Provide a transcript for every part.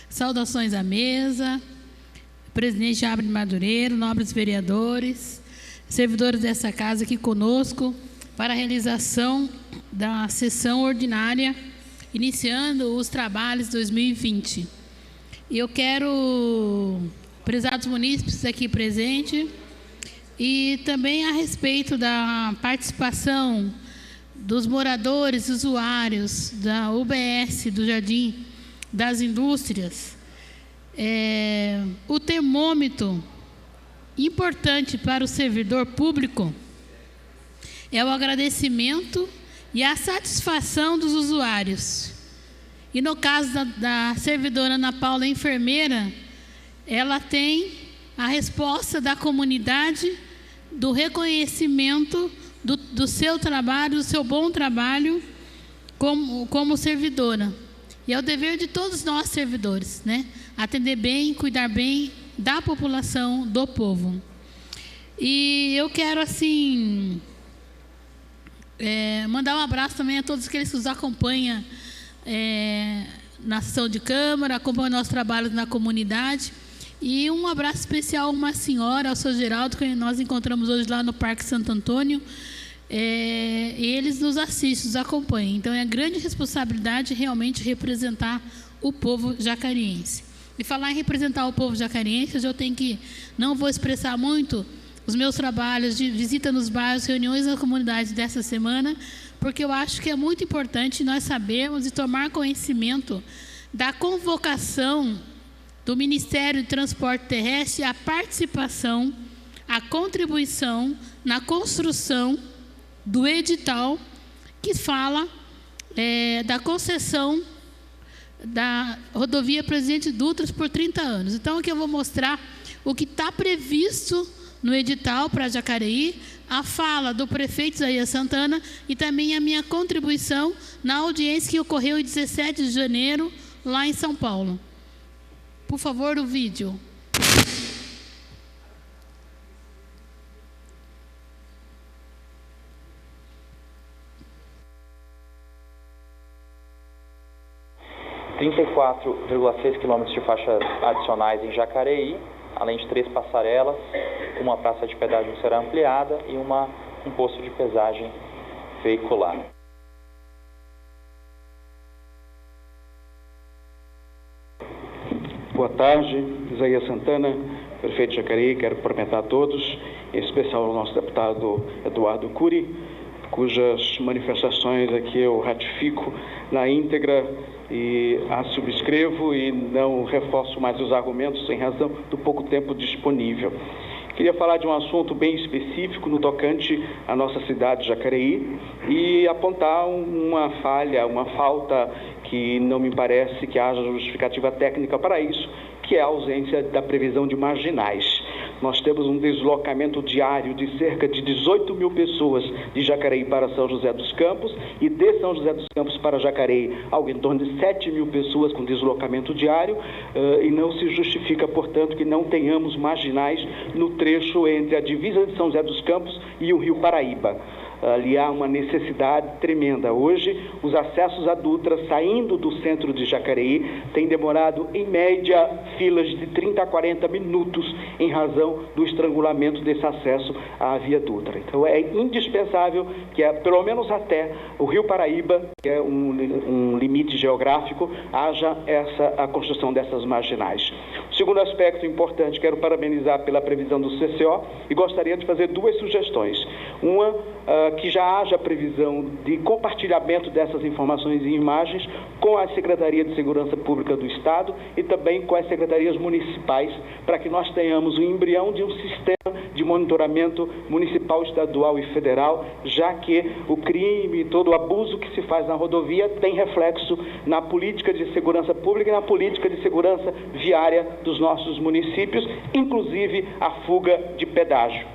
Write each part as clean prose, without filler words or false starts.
Saudações à mesa, presidente Abre Madureira, nobres vereadores, servidores dessa casa aqui conosco para a realização da sessão ordinária, iniciando os trabalhos 2020. E eu quero, prezados munícipes aqui presentes, e também a respeito da participação dos moradores, usuários da UBS, do Jardim das Indústrias, o termômetro importante para o servidor público é o agradecimento e a satisfação dos usuários. E no caso da servidora Ana Paula, enfermeira, ela tem a resposta da comunidade do reconhecimento do seu trabalho, do seu bom trabalho como servidora. E é o dever de todos nós servidores, né? Atender bem, cuidar bem da população, do povo. E eu quero, assim, mandar um abraço também a todos aqueles que nos acompanham na sessão de Câmara, acompanham nossos trabalhos na comunidade. E um abraço especial a uma senhora, ao seu Geraldo, que nós encontramos hoje lá no Parque Santo Antônio. Eles nos assistem, nos acompanham. Então, é grande responsabilidade realmente representar o povo jacariense. E falar em representar o povo jacariense, eu tenho que, não vou expressar muito os meus trabalhos de visita nos bairros, reuniões na comunidade dessa semana, porque eu acho que é muito importante nós sabermos e tomar conhecimento da convocação do Ministério de Transporte Terrestre, a participação, a contribuição na construção do edital que fala da concessão da rodovia Presidente Dutra por 30 anos. Então, aqui eu vou mostrar o que está previsto no edital para Jacareí, a fala do prefeito Isaías Santana e também a minha contribuição na audiência que ocorreu em 17 de janeiro, lá em São Paulo. Por favor, o vídeo. ...34,6 quilômetros de faixas adicionais em Jacareí, além de 3 passarelas, uma praça de pedágio será ampliada e um posto de pesagem veicular. Boa tarde, Isaías Santana, prefeito de Jacareí. Quero cumprimentar a todos, em especial o nosso deputado Eduardo Cury, cujas manifestações aqui eu ratifico na íntegra e a subscrevo e não reforço mais os argumentos em razão do pouco tempo disponível. Queria falar de um assunto bem específico no tocante à nossa cidade de Jacareí e apontar uma falha, uma falta que não me parece que haja justificativa técnica para isso, que é a ausência da previsão de marginais. Nós temos um deslocamento diário de cerca de 18 mil pessoas de Jacareí para São José dos Campos e de São José dos Campos para Jacareí, algo em torno de 7 mil pessoas com deslocamento diário, e não se justifica, portanto, que não tenhamos marginais no trecho entre a divisa de São José dos Campos e o Rio Paraíba. Ali há uma necessidade tremenda. Hoje, os acessos à Dutra, saindo do centro de Jacareí, têm demorado, em média, filas de 30 a 40 minutos em razão do estrangulamento desse acesso à Via Dutra. Então, é indispensável que, pelo menos até o Rio Paraíba, que é um limite geográfico, haja a construção dessas marginais. O segundo aspecto importante, quero parabenizar pela previsão do CCO e gostaria de fazer 2 sugestões. Uma, que já haja previsão de compartilhamento dessas informações e imagens com a Secretaria de Segurança Pública do Estado e também com as secretarias municipais, para que nós tenhamos o embrião de um sistema de monitoramento municipal, estadual e federal, já que o crime e todo o abuso que se faz na rodovia tem reflexo na política de segurança pública e na política de segurança viária dos nossos municípios, inclusive a fuga de pedágio.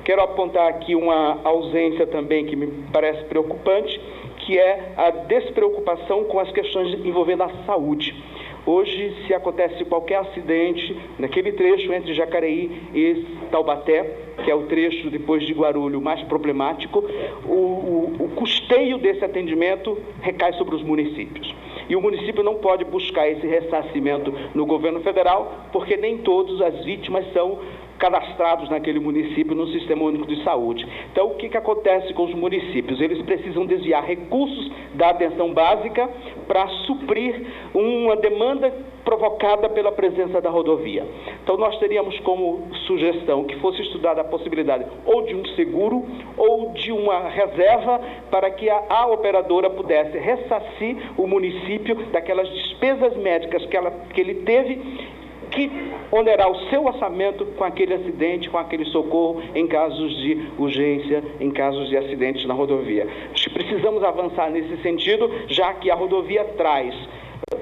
Quero apontar aqui uma ausência também que me parece preocupante, que é a despreocupação com as questões envolvendo a saúde. Hoje, se acontece qualquer acidente naquele trecho entre Jacareí e Taubaté, que é o trecho depois de Guarulhos mais problemático, o custeio desse atendimento recai sobre os municípios. E o município não pode buscar esse ressarcimento no governo federal, porque nem todas as vítimas são cadastrados naquele município no Sistema Único de Saúde. Então, o que acontece com os municípios? Eles precisam desviar recursos da atenção básica para suprir uma demanda provocada pela presença da rodovia. Então, nós teríamos como sugestão que fosse estudada a possibilidade ou de um seguro ou de uma reserva para que a operadora pudesse ressarcir o município daquelas despesas médicas que ele teve, que onerar o seu orçamento com aquele acidente, com aquele socorro em casos de urgência, em casos de acidentes na rodovia. Precisamos avançar nesse sentido, já que a rodovia traz,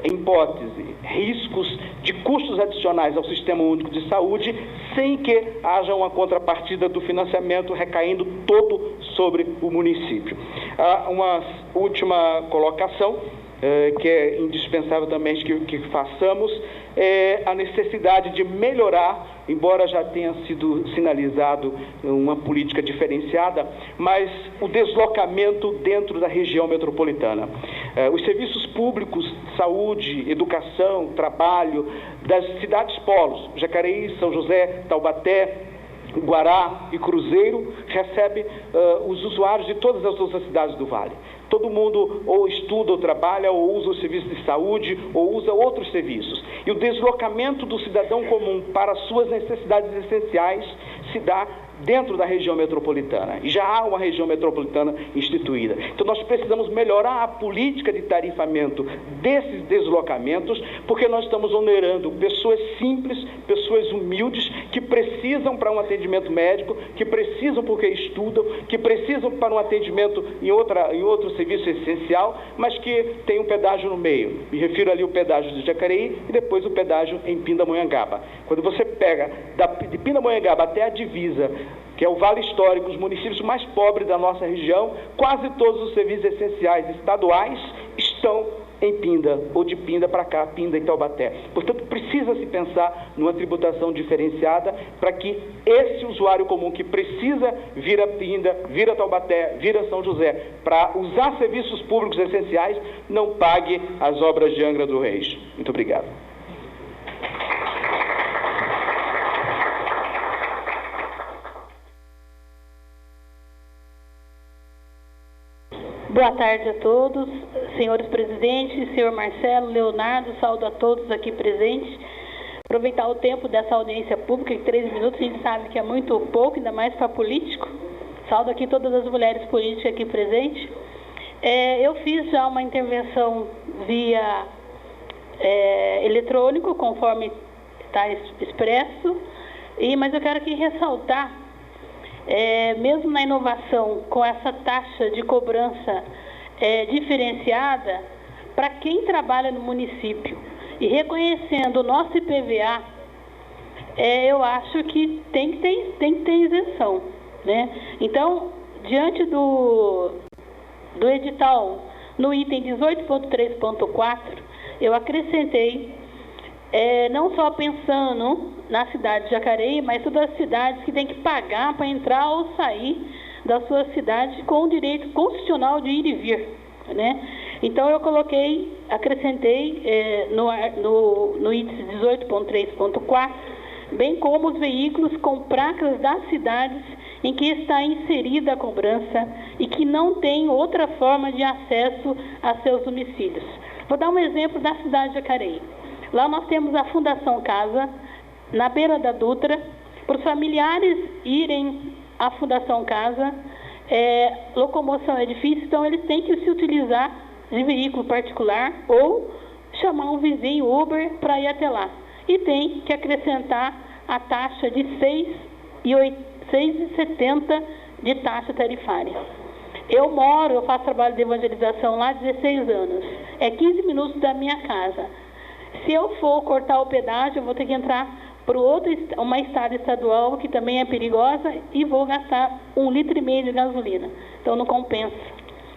em hipótese, riscos de custos adicionais ao Sistema Único de Saúde, sem que haja uma contrapartida do financiamento recaindo todo sobre o município. Uma última colocação, que é indispensável também que façamos, é a necessidade de melhorar, embora já tenha sido sinalizado uma política diferenciada, mas o deslocamento dentro da região metropolitana. Os serviços públicos, saúde, educação, trabalho, das cidades polos, Jacareí, São José, Taubaté, Guará e Cruzeiro, recebe os usuários de todas as outras cidades do Vale. Todo mundo ou estuda ou trabalha, ou usa os serviços de saúde, ou usa outros serviços. E o deslocamento do cidadão comum para suas necessidades essenciais se dá dentro da região metropolitana. E já há uma região metropolitana instituída. Então, nós precisamos melhorar a política de tarifamento desses deslocamentos, porque nós estamos onerando pessoas simples, pessoas humildes, que precisam para um atendimento médico, que precisam porque estudam, que precisam para um atendimento em outro serviço essencial, mas que tem um pedágio no meio. Me refiro ali ao pedágio de Jacareí e depois o pedágio em Pindamonhangaba. Quando você pega de Pindamonhangaba até a divisa, que é o Vale Histórico, os municípios mais pobres da nossa região, quase todos os serviços essenciais estaduais estão em Pinda, ou de Pinda para cá, Pinda e Taubaté. Portanto, precisa-se pensar numa tributação diferenciada para que esse usuário comum que precisa vir a Pinda, vir a Taubaté, vir a São José, para usar serviços públicos essenciais, não pague as obras de Angra do Reis. Muito obrigado. Boa tarde a todos, senhores presidentes, senhor Marcelo, Leonardo, saúdo a todos aqui presentes. Aproveitar o tempo dessa audiência pública, em 3 minutos, a gente sabe que é muito pouco, ainda mais para político. Saúdo aqui todas as mulheres políticas aqui presentes. Eu fiz já uma intervenção via eletrônico, conforme está expresso, mas eu quero aqui ressaltar, mesmo na inovação, com essa taxa de cobrança diferenciada, para quem trabalha no município e reconhecendo o nosso IPVA, eu acho que tem que ter isenção, né? Então, diante do edital, no item 18.3.4, eu acrescentei, não só pensando na cidade de Jacareí, mas todas as cidades que têm que pagar para entrar ou sair da sua cidade com o direito constitucional de ir e vir, né? Então, eu acrescentei no item 18.3.4, bem como os veículos com placas das cidades em que está inserida a cobrança e que não tem outra forma de acesso a seus domicílios. Vou dar um exemplo da cidade de Jacareí. Lá nós temos a Fundação Casa, na beira da Dutra. Para os familiares irem à Fundação Casa, locomoção é difícil, então eles têm que se utilizar de veículo particular ou chamar um vizinho Uber para ir até lá. E tem que acrescentar a taxa de 6,70 de taxa tarifária. Eu faço trabalho de evangelização lá há 16 anos. É 15 minutos da minha casa. Se eu for cortar o pedágio, eu vou ter que entrar para uma estrada estadual, que também é perigosa, e vou gastar 1,5 litro de gasolina. Então, não compensa.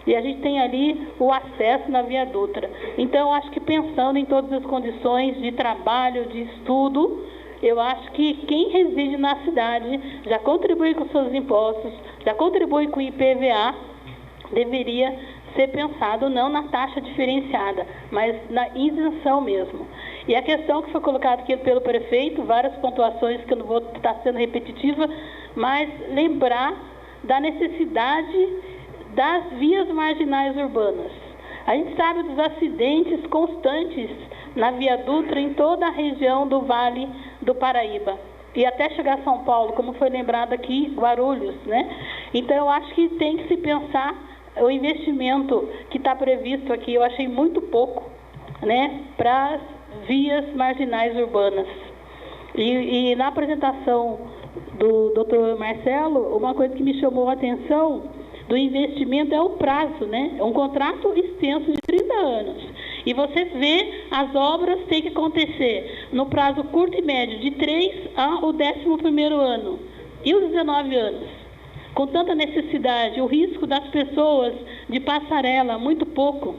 E a gente tem ali o acesso na Via Dutra. Então, eu acho que pensando em todas as condições de trabalho, de estudo, eu acho que quem reside na cidade já contribui com seus impostos, já contribui com o IPVA, deveria ser pensado não na taxa diferenciada, mas na isenção mesmo. E a questão que foi colocada aqui pelo prefeito, várias pontuações que eu não vou estar sendo repetitiva, mas lembrar da necessidade das vias marginais urbanas. A gente sabe dos acidentes constantes na Via Dutra em toda a região do Vale do Paraíba. E até chegar a São Paulo, como foi lembrado aqui, Guarulhos, né? Então, eu acho que tem que se pensar o investimento que está previsto aqui, eu achei muito pouco, né, para as vias marginais urbanas. E na apresentação do Dr. Marcelo, uma coisa que me chamou a atenção do investimento é o prazo, né? É um contrato extenso de 30 anos. E você vê as obras têm que acontecer no prazo curto e médio, de 3 ao 11º ano. E os 19 anos? Com tanta necessidade, o risco das pessoas de passarela, muito pouco,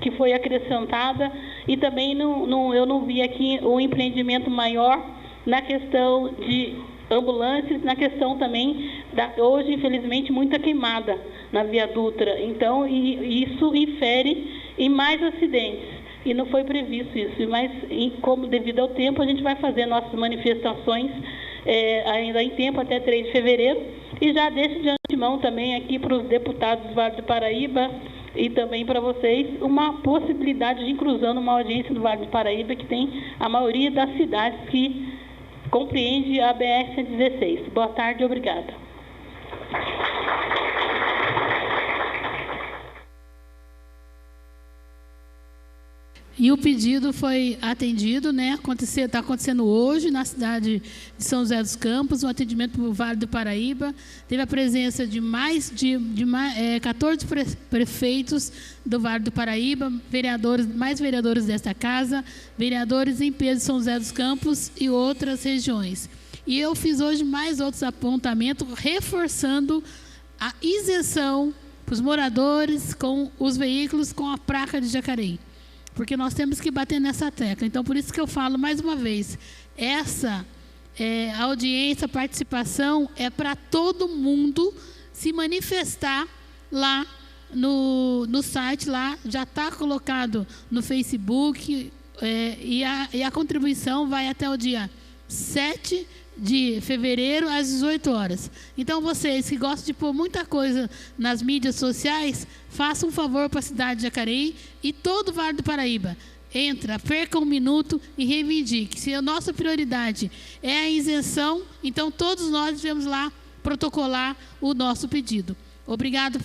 que foi acrescentada. E também eu não vi aqui um empreendimento maior na questão de ambulâncias, na questão também, hoje, infelizmente, muita queimada na Via Dutra. Então, isso infere em mais acidentes. E não foi previsto isso. Mas, como devido ao tempo, a gente vai fazer nossas manifestações ainda em tempo, até 3 de fevereiro. E já deixo de antemão também aqui para os deputados do Vale do Paraíba e também para vocês uma possibilidade de inclusão numa audiência do Vale do Paraíba, que tem a maioria das cidades que compreende a BR-116. Boa tarde, obrigada. E o pedido foi atendido, né? Está acontecendo hoje na cidade de São José dos Campos, o atendimento para o Vale do Paraíba. Teve a presença de 14 prefeitos do Vale do Paraíba, mais vereadores desta casa, vereadores em peso de São José dos Campos e outras regiões. E eu fiz hoje mais outros apontamentos, reforçando a isenção para os moradores com os veículos com a placa de Jacareí. Porque nós temos que bater nessa tecla. Então, por isso que eu falo mais uma vez, essa audiência, participação é para todo mundo se manifestar lá no site, lá já está colocado no Facebook, e a contribuição vai até o dia 7 de fevereiro, às 18 horas. Então, vocês que gostam de pôr muita coisa nas mídias sociais, façam um favor para a cidade de Jacareí e todo o Vale do Paraíba. Entra, perca um minuto e reivindique. Se a nossa prioridade é a isenção, então todos nós devemos lá protocolar o nosso pedido. Obrigado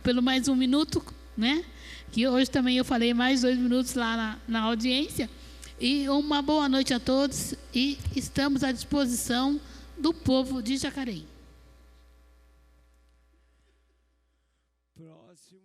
pelo mais um minuto, né? Que hoje também eu falei mais 2 minutos lá na audiência. E uma boa noite a todos e estamos à disposição do povo de Jacareí. Próximo.